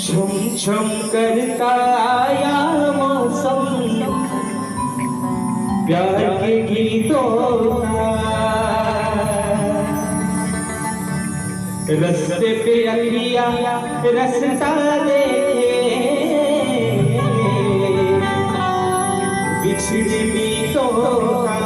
झुम झुम करता आया मौसम प्यार के गीतों का। रस्ते पे अखियाँ रास्ता देखे बिछड़ी गीतों का।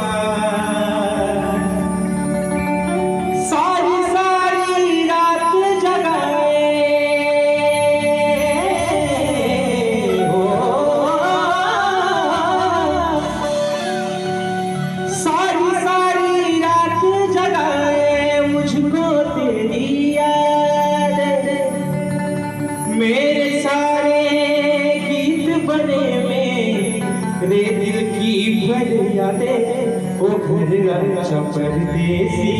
मेरे सारे गीत बने में रे दिल की भर यादें ओ घर अच्छा परदेसी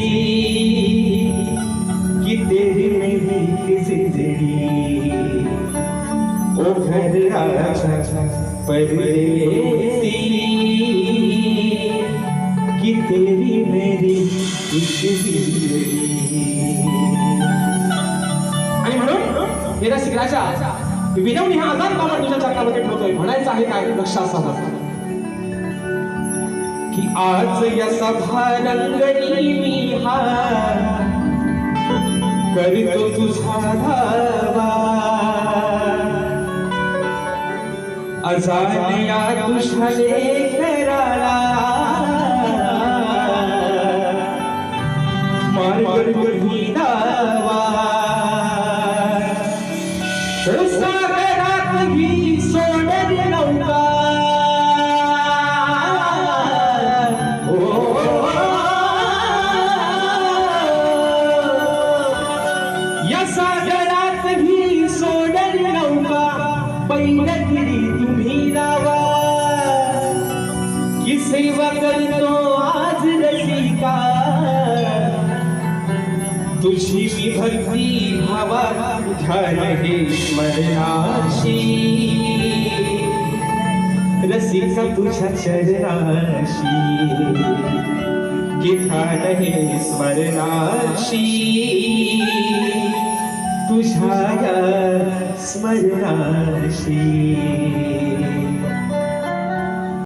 कि तेरी मेरी जिंदगी ओ घर अच्छा परदेसी कि तेरी मेरी जिंदगी। आणि म्हणून हे रसिक राजा विनवणी हा आजार कामात तुझ्या चक्रामध्ये ठेवतोय. म्हणायचं आहे काय लक्ष असावं की आज या सभा रंगणी मी हा करतो तुझा धावा. अजानिया तुझ्या लेकराला मार्ग कधी दावा. सागरात ही सोडली नौका या सागरात ही सोडली नौका पैलगिरी तुम्ही लावा. की सेवा करतो आज रसिका तुझी मी भक्ती भावा ध्यान हे स्मरणाशी. रसिका तुझ्या चरणाशी की ध्यान हे स्मरणाशी तुझ्या स्मरणाशी.